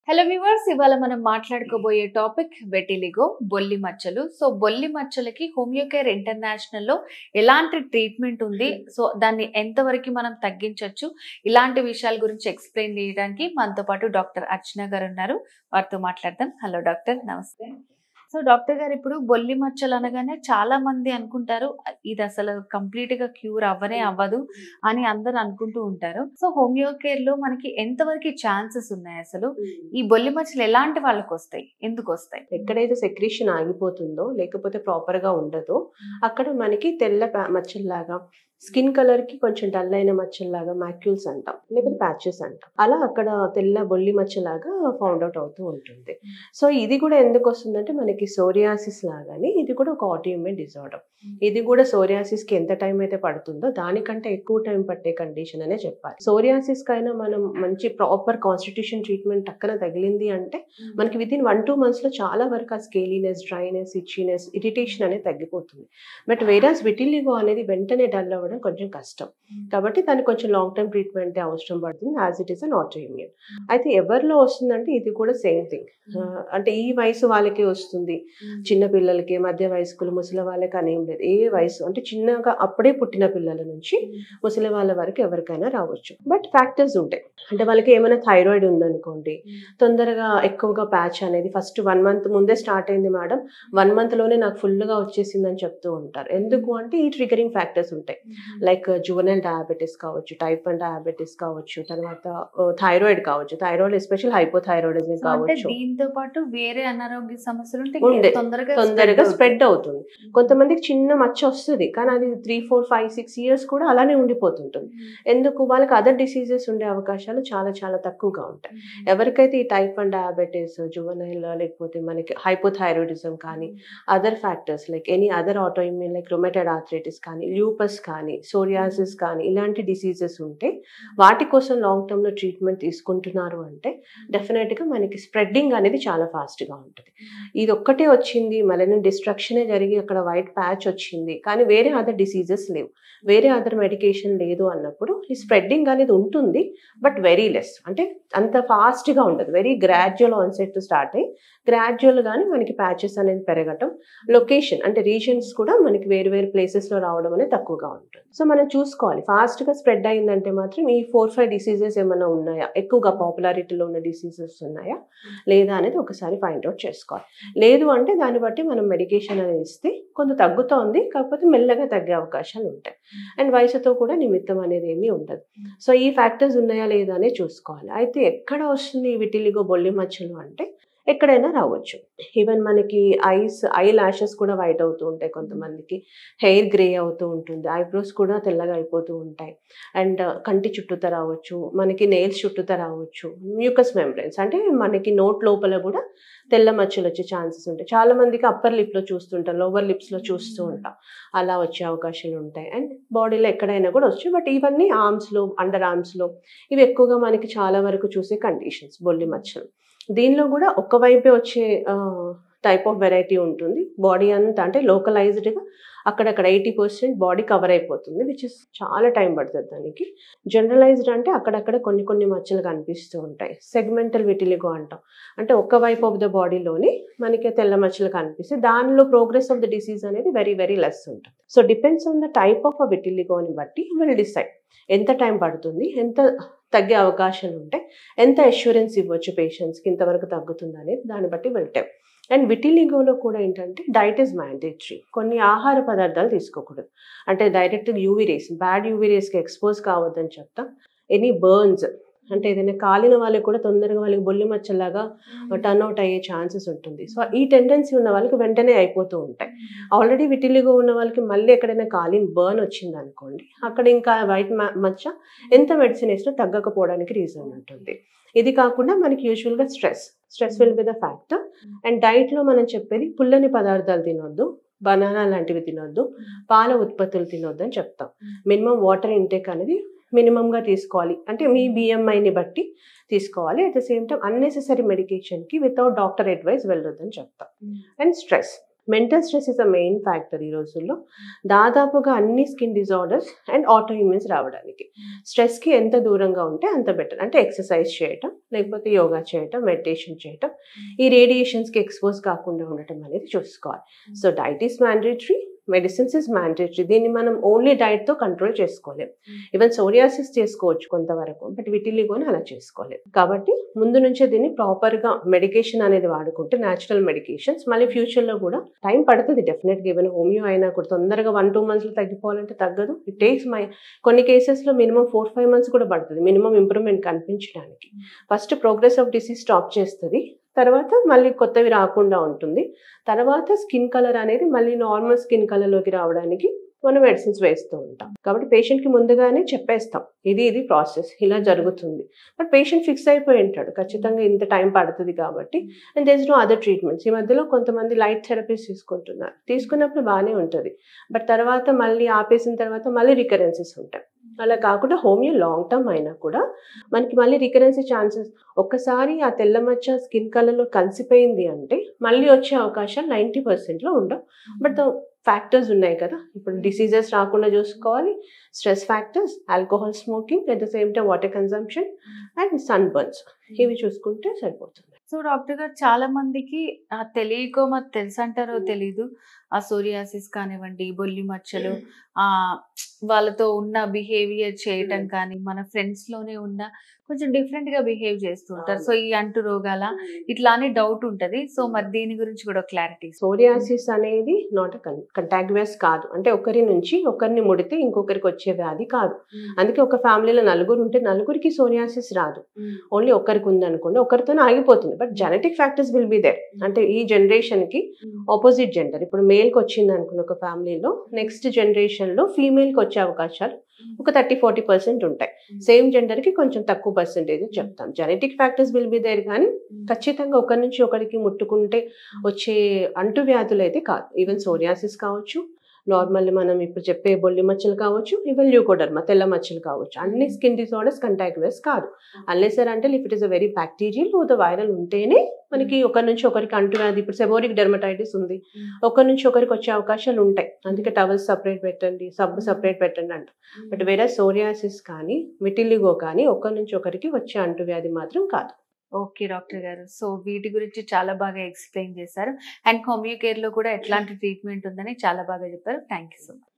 Hello viewers, ఇవాళ మనం మాట్లాడుకోబోయే topic వెటిలిగో, బొల్లి మచ్చలు. సో బొల్లి మచ్చలకి హోమియోకేర్ ఇంటర్నేషనల్ లో ఎలాంటి ట్రీట్మెంట్ ఉంది, సో దాన్ని ఎంతవరకు మనం తగ్గించవచ్చు, ఇలాంటి విషయాల గురించి ఎక్స్ప్లెయిన్ చేయడానికి మనతో పాటు డాక్టర్ అర్చన గారు ఉన్నారు. వారితో మాట్లాడదాం. హలో డాక్టర్, నమస్తే. సో డాక్టర్ గారు, ఇప్పుడు బొల్లి మచ్చలు అనగానే చాలా మంది అనుకుంటారు ఇది అసలు కంప్లీట్ గా క్యూర్ అవ్వనే అవ్వదు అని అందరు అనుకుంటూ ఉంటారు. సో హోమియోకేర్ లో మనకి ఎంతవరకు ఛాన్సెస్ ఉన్నాయి? అసలు ఈ బొల్లి మచ్చలు ఎలాంటి వాళ్ళకి వస్తాయి, ఎందుకు వస్తాయి? ఎక్కడైతే సెక్రీషన్ ఆగిపోతుందో లేకపోతే ప్రాపర్ గా ఉండదో అక్కడ మనకి తెల్ల మచ్చల్లాగా, స్కిన్ కలర్ కి కొంచెం డల్ అయిన మచ్చల్లాగా మ్యాక్యూల్స్ అంటాం, లేకపోతే ప్యాచెస్ అంటాం. అలా అక్కడ తెల్ల బొల్లి మచ్చలాగా ఫౌండ్ అవుట్ అవుతూ ఉంటుంది. సో ఇది కూడా ఎందుకు వస్తుందంటే మనకి సోరియాసిస్ లాగానే ఇది కూడా ఒక ఆటోఇమ్యూన్ డిజార్డర్. ఇది కూడా సోరియాసిస్ కి ఎంత టైం అయితే పడుతుందో దానికంటే ఎక్కువ టైం పట్టే కండిషన్ అనే చెప్పాలి. సోరియాసిస్ కైనా మనం మంచి ప్రాపర్ కాన్స్టిట్యూషన్ ట్రీట్మెంట్ టక్కన తగిలింది అంటే మనకి వితిన్ 1-2 months లో చాలా వరకు ఆ స్కేలీనెస్, డ్రైనెస్, ఇచ్చినెస్, ఇరిటేషన్ అనేది తగ్గిపోతుంది. బట్ వేరాస్ విటిలిగో అనేది వెంటనే డల్ అవ్వడం కొంచెం కష్టం. కాబట్టి దానికి కొంచెం లాంగ్ టర్మ్ ట్రీట్మెంట్ అవసరం పడుతుంది, as it is an autoimmune. అయితే ఎవరిలో వస్తుందంటే ఇది కూడా సేమ్ థింగ్. అంటే ఈ వయసు వాళ్ళకి వస్తుంది, చిన్న పిల్లలకి, మధ్య వయస్కులు, ముసలి వాళ్ళకి అనేం లేదు. ఏ వయసు అంటే చిన్నగా అప్పుడే పుట్టిన పిల్లల నుంచి ముసలి వాళ్ళ వరకు ఎవరికైనా రావచ్చు. బట్ ఫ్యాక్టర్స్ ఉంటాయి. అంటే వాళ్ళకి ఏమైనా థైరాయిడ్ ఉందనుకోండి, తొందరగా ఎక్కువగా ప్యాచ్ అనేది ఫస్ట్ 1 month ముందే స్టార్ట్ అయింది మేడం, 1 month లోనే నాకు ఫుల్గా వచ్చేసిందని చెప్తూ ఉంటారు. ఎందుకు అంటే ఈ ట్రిగరింగ్ ఫ్యాక్టర్స్ ఉంటాయి. లైక్ జువెనైల్ డయాబెటీస్ కావచ్చు, టైప్ 1 డయాబెటీస్ కావచ్చు, తర్వాత థైరాయిడ్ కావచ్చు, థైరాయిడ్ ఎస్పెషల్ హైపోథైరాయిడిజం కావచ్చు. దీంతో పాటు వేరే అనారోగ్య సమస్యలు ఉంటే తొందరగా స్ప్రెడ్ అవుతుంది. కొంతమందికి చిన్న మచ్చ వస్తుంది కానీ అది 3-4-5-6 years కూడా అలానే ఉండిపోతుంటుంది. ఎందుకు? వాళ్ళకి అదర్ డిసీజెస్ ఉండే అవకాశాలు చాలా చాలా తక్కువగా ఉంటాయి. ఎవరికైతే ఈ టైప్ 1 డయాబెటీస్, జువెనైల్, లేకపోతే మనకి హైపోథైరాయిడిజం కానీ, other factors like any other autoimmune like rheumatoid arthritis కానీ, ల్యూపస్ కానీ, సోరియాసిస్ కానీ, ఇలాంటి డిసీజెస్ ఉంటే వాటి కోసం లాంగ్ టర్మ్ లో ట్రీట్మెంట్ తీసుకుంటున్నారు అంటే డెఫినెట్ గా మనకి స్ప్రెడ్డింగ్ అనేది చాలా ఫాస్ట్ గా ఉంటుంది. ఇది ఒక్కటే వచ్చింది, మెలనిన్ డిస్ట్రక్షనే జరిగి అక్కడ వైట్ ప్యాచ్ వచ్చింది కానీ వేరే అదర్ డిసీజెస్ లేవు, వేరే అదర్ మెడికేషన్ లేదు అన్నప్పుడు ఈ స్ప్రెడ్డింగ్ అనేది ఉంటుంది. బట్ వెరీ లెస్, అంటే అంత ఫాస్ట్ గా ఉండదు. వెరీ గ్రాడ్యువల్ ఆన్సెట్ స్టార్ట్ అయ్యి గ్రాడ్యువల్ గానే మనకి ప్యాచెస్ అనేది పెరగటం, లొకేషన్ అంటే రీజన్స్ కూడా మనకి వేరు వేరు ప్లేసెస్ లో రావడం అనేది తక్కువగా ఉంటుంది. సో మనం చూసుకోవాలి, ఫాస్ట్ గా స్ప్రెడ్ అయిందంటే మాత్రం ఈ 4-5 డిసీజెస్ ఏమైనా ఉన్నాయా, ఎక్కువగా పాపులారిటీలో ఉన్న డిసీజెస్ ఉన్నాయా లేదా అనేది ఒకసారి ఫైండ్ అవుట్ చేసుకోవాలి. లేదు అంటే దాన్ని బట్టి మనం మెడికేషన్ అనేది ఇస్తే కొంత తగ్గుతోంది, కాకపోతే మెల్లగా తగ్గే అవకాశాలు ఉంటాయి. అండ్ వయసుతో కూడా నిమిత్తం అనేది ఏమీ ఉండదు. సో ఈ ఫ్యాక్టర్స్ ఉన్నాయా లేదా అనేది చూసుకోవాలి. అయితే ఎక్కడ వస్తుంది విటిలిగో, బొల్లి మచ్చలు అంటే ఎక్కడైనా రావచ్చు. ఈవెన్ మనకి ఐ లాషెస్ కూడా వైట్ అవుతూ ఉంటాయి, కొంతమందికి హెయిర్ గ్రే అవుతూ ఉంటుంది, ఐబ్రోస్ కూడా తెల్లగా అయిపోతూ ఉంటాయి, అండ్ కంటి చుట్టూత రావచ్చు, మనకి నెయిల్స్ చుట్టూత రావచ్చు, మ్యూకస్ మెంబ్రెన్స్ అంటే మనకి నోట్ లోపల కూడా తెల్ల మచ్చలు వచ్చే ఛాన్సెస్ ఉంటాయి. చాలా మందికి అప్పర్ లిప్ లో చూస్తుంటాం, లోవర్ లిప్స్ లో చూస్తూ ఉంటాం, అలా వచ్చే అవకాశాలు ఉంటాయి. అండ్ బాడీలో ఎక్కడైనా కూడా వచ్చు. బట్ ఇవన్నీ ఆర్మ్స్ లో, అండర్ ఆర్మ్స్ లో, ఇవి ఎక్కువగా మనకి చాలా వరకు చూసే కండిషన్స్ బొల్లి మచ్చలు. దీనిలో కూడా ఒకవైపే వచ్చే టైప్ ఆఫ్ వెరైటీ ఉంటుంది. బాడీ అంతా అంటే లోకలైజ్డ్గా అక్కడక్కడ 80% బాడీ కవర్ అయిపోతుంది, విచ్ ఇస్ చాలా టైం పడుతుంది దానికి. జనరలైజ్డ్ అంటే అక్కడక్కడ కొన్ని కొన్ని మచ్చలు కనిపిస్తూ ఉంటాయి. సెగ్మెంటల్ విటిలిగో అంటాం, అంటే ఒక వైపు ఆఫ్ ద బాడీలోని మనకి తెల్ల మచ్చలు కనిపిస్తాయి. దానిలో ప్రోగ్రెస్ ఆఫ్ ద డిసీజ్ అనేది వెరీ వెరీ లెస్ ఉంటుంది. So depends on the type of విటిలిగోని బట్టి విల్ డిసైడ్ ఎంత టైం పడుతుంది, ఎంత తగ్గే అవకాశాలు ఉంటాయి, ఎంత అష్యూరెన్స్ ఇవ్వచ్చు పేషెంట్స్కి ఇంతవరకు తగ్గుతుంది అనేది దాన్ని బట్టి వెళ్తాం. అండ్ విటిలిగోలో కూడా ఏంటంటే డైట్ ఈజ్ మ్యాండేటరీ. కొన్ని ఆహార పదార్థాలు తీసుకోకూడదు, అంటే direct UV rays, bad UV రేస్కి ఎక్స్పోజ్ కావద్దని చెప్తాం. ఎనీ బర్న్స్ అంటే ఏదైనా కాలిన వాళ్ళకి కూడా తొందరగా వాళ్ళకి బొల్లి మచ్చలాగా టర్న్ అవుట్ అయ్యే ఛాన్సెస్ ఉంటుంది. సో ఈ టెండెన్సీ ఉన్న వాళ్ళకి వెంటనే అయిపోతూ ఉంటాయి. ఆల్రెడీ విటిలిగో ఉన్న వాళ్ళకి మళ్ళీ ఎక్కడైనా కాలిన బర్న్ వచ్చింది అనుకోండి, అక్కడ ఇంకా వైట్ మచ్చ ఎంత మెడిసిన్ వేసినా తగ్గకపోవడానికి రీజన్ ఉంటుంది. ఇది కాకుండా మనకి యూజువల్గా stress will be the factor. And డైట్లో మనం చెప్పేది పుల్లని పదార్థాలు తినొద్దు, బనానా లాంటివి తినొద్దు, పాల ఉత్పత్తులు తినొద్దు అని చెప్తాం. మినిమం వాటర్ ఇంటేక్ అనేది మినిమంగా తీసుకోవాలి, అంటే మీ బిఎంఐని బట్టి తీసుకోవాలి. At the same time unnecessary మెడికేషన్కి వితౌట్ డాక్టర్ అడ్వైస్ వెళ్ళొద్దని చెప్తాం. And stress mental stress is a main factor ఈ రోజుల్లో. దాదాపుగా అన్ని skin disorders and auto immunes రావడానికి స్ట్రెస్కి ఎంత దూరంగా ఉంటే అంత బెటర్. అంటే ఎక్సర్సైజ్ చేయటం, లేకపోతే యోగా చేయటం, మెడిటేషన్ చేయటం, ఈ రేడియేషన్స్కి ఎక్స్పోజ్ కాకుండా ఉండటం అనేది చూసుకోవాలి. So diet is mandatory, medicines is mandatory. దీన్ని మనం ఓన్లీ డైట్తో కంట్రోల్ చేసుకోలేం. ఈవెన్ సోరియాసిస్ చేసుకోవచ్చు కొంతవరకు, బట్ విటిలిగోని అలా చేసుకోలేం. కాబట్టి ముందు నుంచే దీన్ని ప్రాపర్గా మెడికేషన్ అనేది వాడుకుంటే, న్యాచురల్ మెడికేషన్స్, మళ్ళీ ఫ్యూచర్లో కూడా టైం పడుతుంది డెఫినెట్గా. ఈవెన్ హోమియో అయినా కూడా తొందరగా 1-2 monthsలో తగ్గిపోవాలంటే తగ్గదు. ఇట్ టేక్స్ కొన్ని కేసెస్లో మినిమం 4-5 months కూడా పడుతుంది మినిమం ఇంప్రూవ్మెంట్ కనిపించడానికి. First progress of disease stop చేస్తుంది, తర్వాత మళ్ళీ కొత్తవి రాకుండా ఉంటుంది. తర్వాత స్కిన్ కలర్ అనేది మళ్ళీ నార్మల్ స్కిన్ కలర్లోకి రావడానికి మనం మెడిసిన్స్ వేస్తూ ఉంటాం. కాబట్టి పేషెంట్కి ముందుగానే చెప్పేస్తాం, ఇది ప్రాసెస్ ఇలా జరుగుతుంది. బట్ పేషెంట్ ఫిక్స్ అయిపోయి ఉంటాడు, ఖచ్చితంగా ఇంత టైం పడుతుంది కాబట్టి. And there is no other treatments. ఈ మధ్యలో కొంతమంది లైట్ థెరపీస్ తీసుకుంటున్నారు, తీసుకున్నప్పుడు బాగానే ఉంటుంది, బట్ తర్వాత మళ్ళీ ఆపేసిన తర్వాత మళ్ళీ రికరెన్సెస్ ఉంటాయి. అలా కాకుండా హోమియో లాంగ్ టర్మ్ అయినా కూడా మనకి మళ్ళీ రికరెన్సీ ఛాన్సెస్, ఒక్కసారి ఆ తెల్లమచ్చ స్కిన్ కలర్లో కలిసిపోయింది అంటే మళ్ళీ వచ్చే అవకాశాలు 90%లో ఉండవు. బట్ ఫ్యాక్టర్స్ ఉన్నాయి కదా, ఇప్పుడు డిసీజెస్ రాకుండా చూసుకోవాలి, stress factors, alcohol smoking, at the same time water consumption and sun burns, ఇవి చూసుకుంటే సరిపోతుంది. సో డాక్టర్ గారు, చాలా మందికి తెలియకో మరి తెలుసు అంటారో తెలీదు, ఆ సోరియాసిస్ కానివ్వండి, బొల్లి మచ్చలు, వాళ్ళతో ఉన్న బిహేవియర్ చేయటం కానీ, మన ఫ్రెండ్స్ లోనే ఉన్న కొంచెం డిఫరెంట్ గా బిహేవ్ చేస్తుంటారు. సో ఈ అంటు రోగాల ఇట్లా అని డౌట్ ఉంటది. సో మరి దీని గురించి కూడా క్లారిటీ. సోరియాసిస్ అనేది నాట్ కంటాగ్యువస్ కాదు, అంటే ఒకరి నుంచి ఒకరిని ముడితే ఇంకొకరికి వచ్చే వ్యాధి కాదు. అందుకే ఒక ఫ్యామిలీలో నలుగురు ఉంటే నలుగురికి సోరియాసిస్ రాదు, ఓన్లీ ఒకరికి ఉందనుకోండి ఒకరితోనే ఆగిపోతుంది. But genetic factors will be there. అంటే ఈ జనరేషన్ కి ఆపోజిట్ జెండర్, ఇప్పుడు మేల్ కి వచ్చింది అనుకున్న ఒక ఫ్యామిలీలో, నెక్స్ట్ జనరేషన్ లో ఫీమేల్ కి వచ్చే అవకాశాలు ఒక 30-40% ఉంటాయి. సేమ్ జెండర్ కి కొంచెం తక్కువ పర్సెంటేజ్ చెప్తాం. Genetic factors will be there, కానీ ఖచ్చితంగా ఒకరి నుంచి ఒకరికి ముట్టుకుంటే వచ్చే అంటు వ్యాధులు అయితే కాదు. ఈవెన్ సోరియాసిస్ కావచ్చు, నార్మల్ మనం ఇప్పుడు చెప్పే బొల్లి మచ్చలు కావచ్చు, ఈవెన్ ల్యూకోడర్మా తెల్ల మచ్చలు కావచ్చు, అన్ని స్కిన్ డిసార్డర్స్ కంటాగ్యువస్ కాదు. అన్లెస్ అంటే if it is a very bacterial లేదా వైరల్ ఉంటేనే మనకి ఒకరి నుంచి ఒకరికి అంటువ్యాధి, ఇప్పుడు సెబోరిక్ డెర్మటైటిస్ ఉంది, ఒకరి నుంచి ఒకరికి వచ్చే అవకాశాలు ఉంటాయి. అందుకే టవల్స్ సపరేట్ పెట్టండి, సబ్బు సపరేట్ పెట్టండి అంట. బట్ వేరే సోరియాసిస్ కానీ విటిలిగో కానీ ఒకరి నుంచి ఒకరికి వచ్చే అంటువ్యాధి మాత్రం కాదు. ఓకే డాక్టర్ గారు, సో వీటి గురించి చాలా బాగా ఎక్స్ప్లెయిన్ చేశారు. అండ్ హోమియో కేర్ లో కూడా ఎట్లాంటి ట్రీట్మెంట్ ఉందని చాలా బాగా చెప్పారు. Thank you so much.